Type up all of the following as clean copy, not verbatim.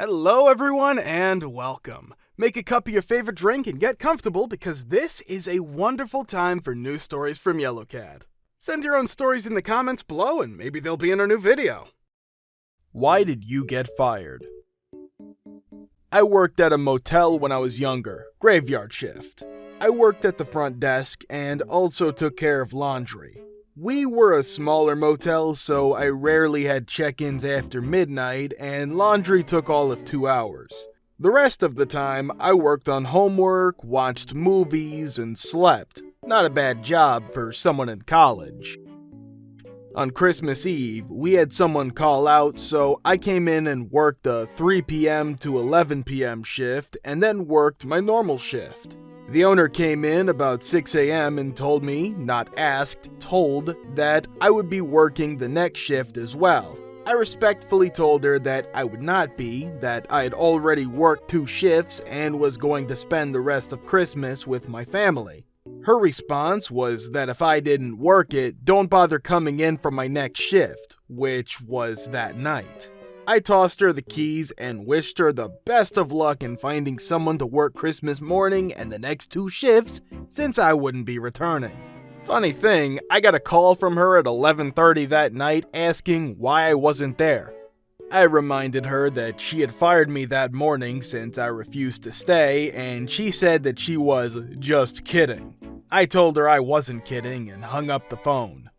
Hello everyone and welcome. Make a cup of your favorite drink and get comfortable because this is a wonderful time for news stories from Yellowcat. Send your own stories in the comments below and maybe they'll be in our new video. Why did you get fired? I worked at a motel when I was younger, graveyard shift. I worked at the front desk and also took care of laundry. We were a smaller motel, so I rarely had check-ins after midnight, and laundry took all of 2 hours. The rest of the time, I worked on homework, watched movies, and slept. Not a bad job for someone in college. On Christmas Eve, we had someone call out, so I came in and worked a 3 p.m. to 11 p.m. shift, and then worked my normal shift. The owner came in about 6 a.m. and told me, not asked, told, that I would be working the next shift as well. I respectfully told her that I would not be, that I had already worked 2 shifts and was going to spend the rest of Christmas with my family. Her response was that if I didn't work it, don't bother coming in for my next shift, which was that night. I tossed her the keys and wished her the best of luck in finding someone to work Christmas morning and the next 2 shifts since I wouldn't be returning. Funny thing, I got a call from her at 11:30 that night asking why I wasn't there. I reminded her that she had fired me that morning since I refused to stay, and she said that she was just kidding. I told her I wasn't kidding and hung up the phone.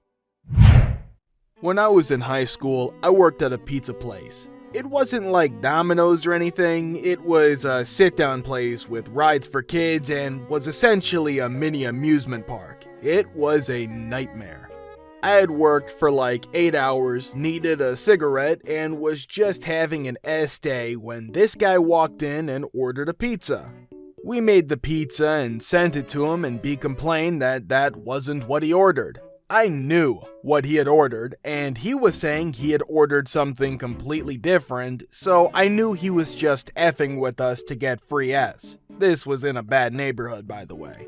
When I was in high school, I worked at a pizza place. It wasn't like Domino's or anything, it was a sit-down place with rides for kids and was essentially a mini amusement park. It was a nightmare. I had worked for like 8 hours, needed a cigarette, and was just having an S day when this guy walked in and ordered a pizza. We made the pizza and sent it to him, and he complained that that wasn't what he ordered. I knew what he had ordered, and he was saying he had ordered something completely different, so I knew he was just effing with us to get free S. This was in a bad neighborhood, by the way.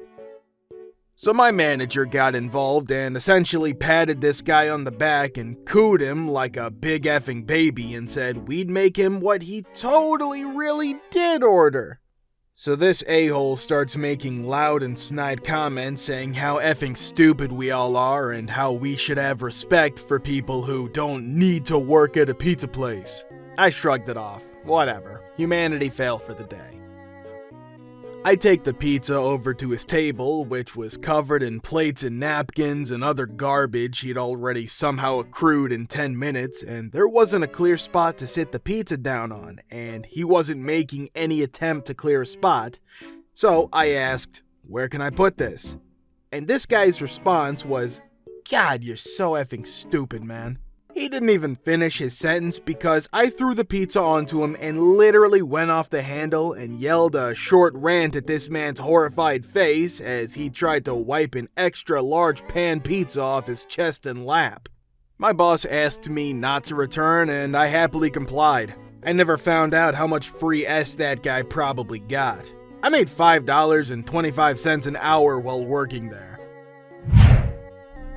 So my manager got involved and essentially patted this guy on the back and cooed him like a big effing baby and said we'd make him what he totally really did order. So this a-hole starts making loud and snide comments saying how effing stupid we all are and how we should have respect for people who don't need to work at a pizza place. I shrugged it off. Whatever. Humanity failed for the day. I take the pizza over to his table, which was covered in plates and napkins and other garbage he'd already somehow accrued in 10 minutes, and there wasn't a clear spot to sit the pizza down on, and he wasn't making any attempt to clear a spot. So I asked, "Where can I put this?" And this guy's response was, "God, you're so effing stupid, man." He didn't even finish his sentence because I threw the pizza onto him and literally went off the handle and yelled a short rant at this man's horrified face as he tried to wipe an extra large pan pizza off his chest and lap. My boss asked me not to return and I happily complied. I never found out how much free S that guy probably got. I made $5.25 an hour while working there.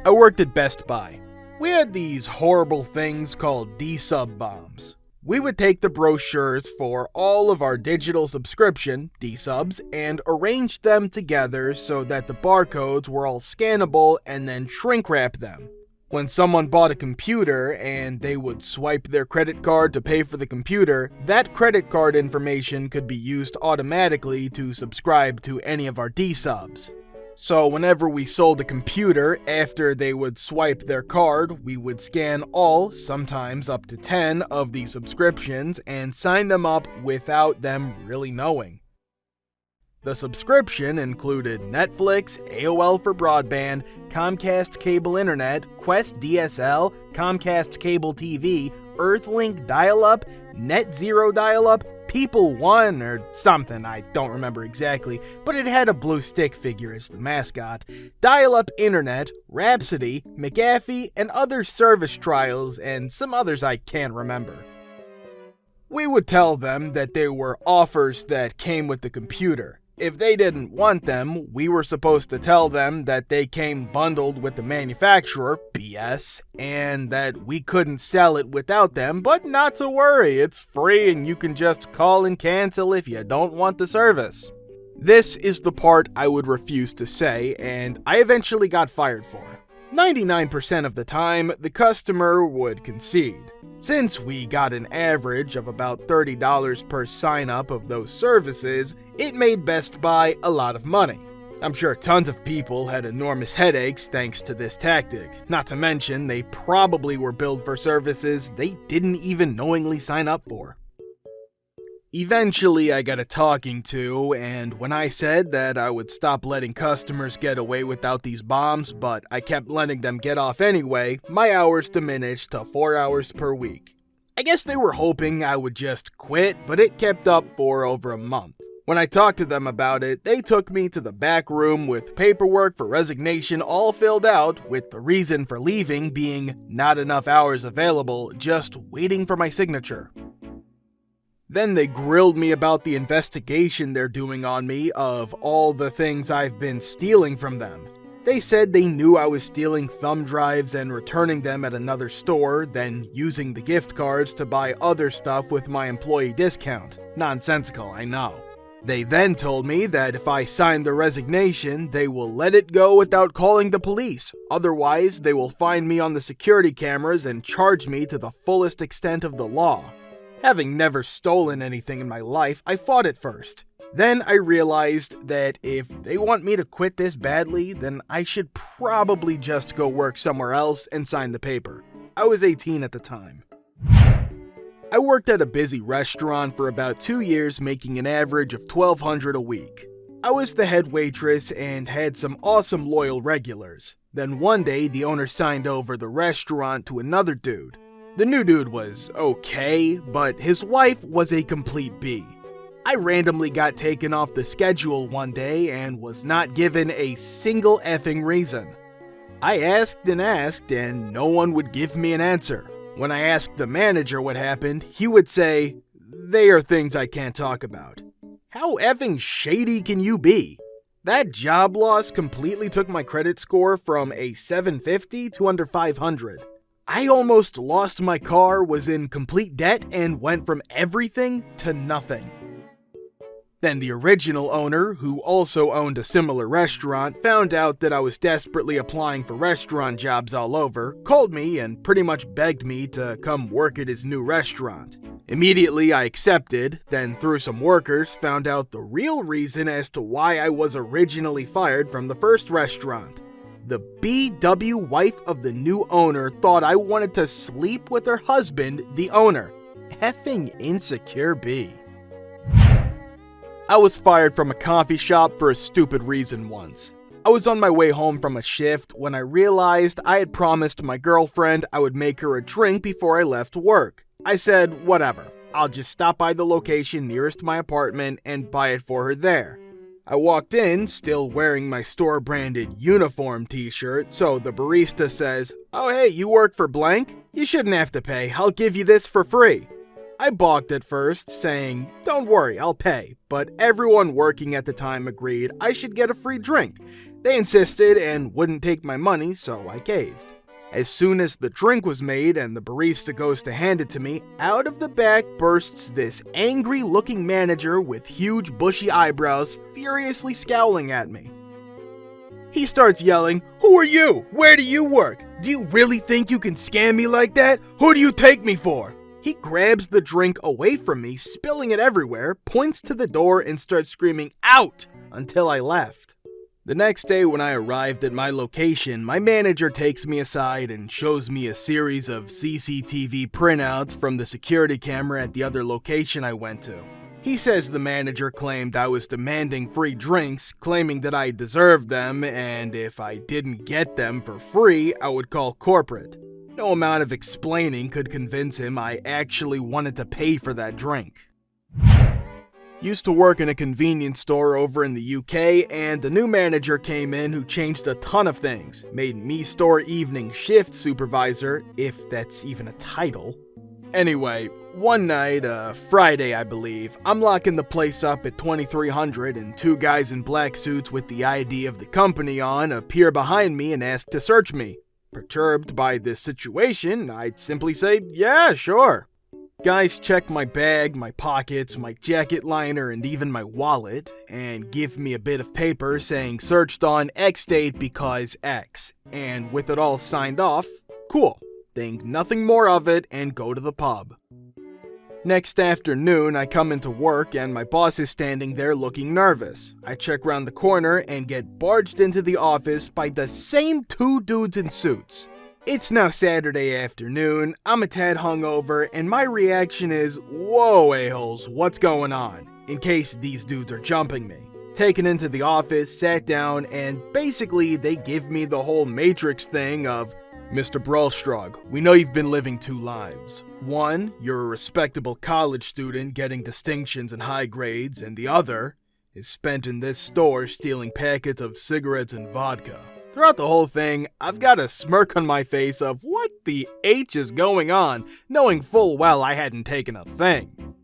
I worked at Best Buy. We had these horrible things called D-sub bombs. We would take the brochures for all of our digital subscription, D-subs, and arrange them together so that the barcodes were all scannable and then shrink wrap them. When someone bought a computer and they would swipe their credit card to pay for the computer, that credit card information could be used automatically to subscribe to any of our D-subs. So whenever we sold a computer, after they would swipe their card, we would scan all, sometimes up to 10, of these subscriptions and sign them up without them really knowing. The subscription included Netflix, AOL for broadband, Comcast cable internet, Quest DSL, Comcast cable TV, Earthlink dial-up, NetZero dial-up, People One or something, I don't remember exactly, but it had a blue stick figure as the mascot, dial-up internet, Rhapsody, McAfee, and other service trials, and some others I can't remember. We would tell them that they were offers that came with the computer. If they didn't want them, we were supposed to tell them that they came bundled with the manufacturer, BS, and that we couldn't sell it without them, but not to worry, it's free and you can just call and cancel if you don't want the service. This is the part I would refuse to say, and I eventually got fired for. 99% of the time, the customer would concede. Since we got an average of about $30 per sign-up of those services, it made Best Buy a lot of money. I'm sure tons of people had enormous headaches thanks to this tactic, not to mention they probably were billed for services they didn't even knowingly sign up for. Eventually, I got a talking to, and when I said that I would stop letting customers get away without these bombs, but I kept letting them get off anyway, my hours diminished to 4 hours per week. I guess they were hoping I would just quit, but it kept up for over a month. When I talked to them about it, they took me to the back room with paperwork for resignation all filled out, with the reason for leaving being not enough hours available, just waiting for my signature. Then they grilled me about the investigation they're doing on me of all the things I've been stealing from them. They said they knew I was stealing thumb drives and returning them at another store, then using the gift cards to buy other stuff with my employee discount. Nonsensical, I know. They then told me that if I signed the resignation, they will let it go without calling the police. Otherwise, they will find me on the security cameras and charge me to the fullest extent of the law. Having never stolen anything in my life, I fought at first. Then I realized that if they want me to quit this badly, then I should probably just go work somewhere else and sign the paper. I was 18 at the time. I worked at a busy restaurant for about 2 years, making an average of $1,200 a week. I was the head waitress and had some awesome loyal regulars. Then one day, the owner signed over the restaurant to another dude. The new dude was okay, but his wife was a complete B. I randomly got taken off the schedule one day and was not given a single effing reason. I asked and no one would give me an answer. When I asked the manager what happened, he would say, "They are things I can't talk about." How effing shady can you be? That job loss completely took my credit score from a 750 to under 500. I almost lost my car, was in complete debt, and went from everything to nothing. Then the original owner, who also owned a similar restaurant, found out that I was desperately applying for restaurant jobs all over, called me, and pretty much begged me to come work at his new restaurant. Immediately I accepted, then through some workers found out the real reason as to why I was originally fired from the first restaurant. The BW wife of the new owner thought I wanted to sleep with her husband, the owner. Effing insecure B. I was fired from a coffee shop for a stupid reason once. I was on my way home from a shift when I realized I had promised my girlfriend I would make her a drink before I left work. I said, whatever, I'll just stop by the location nearest my apartment and buy it for her there. I walked in, still wearing my store-branded uniform t-shirt, so the barista says, "Oh hey, you work for blank? You shouldn't have to pay, I'll give you this for free." I balked at first, saying, "Don't worry, I'll pay," but everyone working at the time agreed I should get a free drink. They insisted and wouldn't take my money, so I caved. As soon as the drink was made and the barista goes to hand it to me, out of the back bursts this angry-looking manager with huge bushy eyebrows, furiously scowling at me. He starts yelling, "Who are you? Where do you work? Do you really think you can scam me like that? Who do you take me for?" He grabs the drink away from me, spilling it everywhere, points to the door, and starts screaming, "Out!" until I left. The next day when I arrived at my location, my manager takes me aside and shows me a series of CCTV printouts from the security camera at the other location I went to. He says the manager claimed I was demanding free drinks, claiming that I deserved them, and if I didn't get them for free, I would call corporate. No amount of explaining could convince him I actually wanted to pay for that drink. Used to work in a convenience store over in the UK, and a new manager came in who changed a ton of things, made me store evening shift supervisor, if that's even a title. Anyway, One night, Friday I believe, I'm locking the place up at 2300 and two guys in black suits with the ID of the company on appear behind me and ask to search me. Perturbed by this situation, I'd simply say, yeah, sure. Guys check my bag, my pockets, my jacket liner, and even my wallet, and give me a bit of paper saying searched on X date because X, and with it all signed off, cool. Think nothing more of it and go to the pub. Next afternoon, I come into work and my boss is standing there looking nervous. I check around the corner and get barged into the office by the same two dudes in suits. It's now Saturday afternoon, I'm a tad hungover, and my reaction is, whoa a-holes, what's going on? In case these dudes are jumping me. Taken into the office, sat down, and basically they give me the whole Matrix thing of, Mr. Brolstrog, we know you've been living two lives. One, you're a respectable college student getting distinctions and high grades, and the other is spent in this store stealing packets of cigarettes and vodka. Throughout the whole thing, I've got a smirk on my face of what the H is going on, knowing full well I hadn't taken a thing.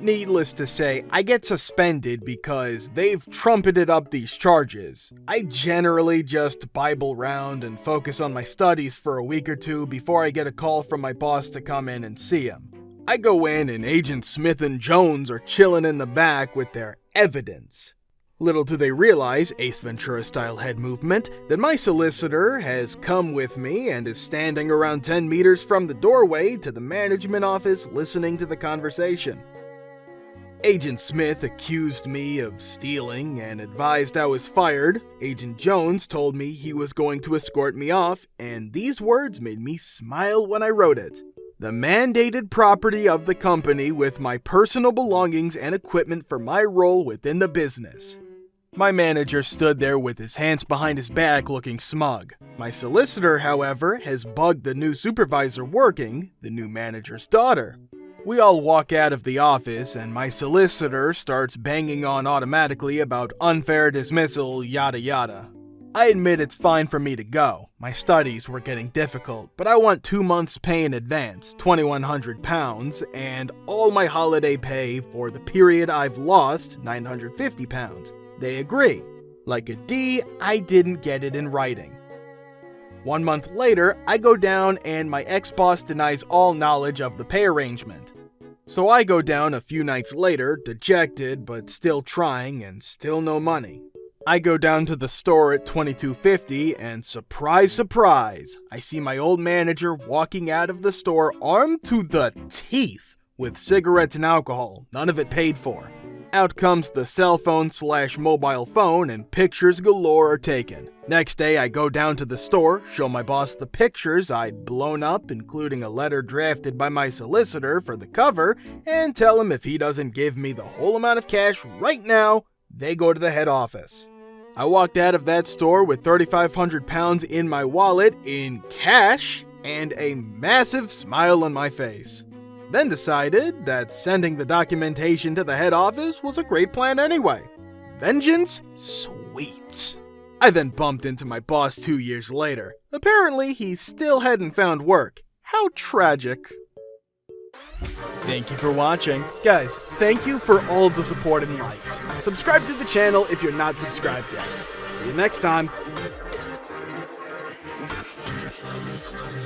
Needless to say, I get suspended because they've trumpeted up these charges. I generally just Bible round and focus on my studies for a week or two before I get a call from my boss to come in and see him. I go in and Agent Smith and Jones are chilling in the back with their evidence. Little do they realize, Ace Ventura-style head movement, that my solicitor has come with me and is standing around 10 meters from the doorway to the management office listening to the conversation. Agent Smith accused me of stealing and advised I was fired. Agent Jones told me he was going to escort me off, and these words made me smile when I wrote it. The mandated property of the company with my personal belongings and equipment for my role within the business. My manager stood there with his hands behind his back looking smug. My solicitor, however, has bugged the new supervisor working, the new manager's daughter. We all walk out of the office and my solicitor starts banging on automatically about unfair dismissal, yada yada. I admit it's fine for me to go. My studies were getting difficult, but I want 2 months' pay in advance, £2,100, and all my holiday pay for the period I've lost, £950. They agree. Like a D, I didn't get it in writing. 1 month later, I go down and my ex-boss denies all knowledge of the pay arrangement. So I go down a few nights later, dejected but still trying and still no money. I go down to the store at 2250 and surprise, surprise, I see my old manager walking out of the store armed to the teeth with cigarettes and alcohol, none of it paid for. Out comes the cell phone/mobile phone and pictures galore are taken. Next day I go down to the store, show my boss the pictures I'd blown up, including a letter drafted by my solicitor for the cover, and tell him if he doesn't give me the whole amount of cash right now, they go to the head office. I walked out of that store with £3,500 in my wallet in cash and a massive smile on my face. Then decided that sending the documentation to the head office was a great plan anyway. Vengeance? Sweet. I then bumped into my boss 2 years later. Apparently, he still hadn't found work. How tragic. Thank you for watching. Guys, thank you for all of the support and likes. Subscribe to the channel if you're not subscribed yet. See you next time.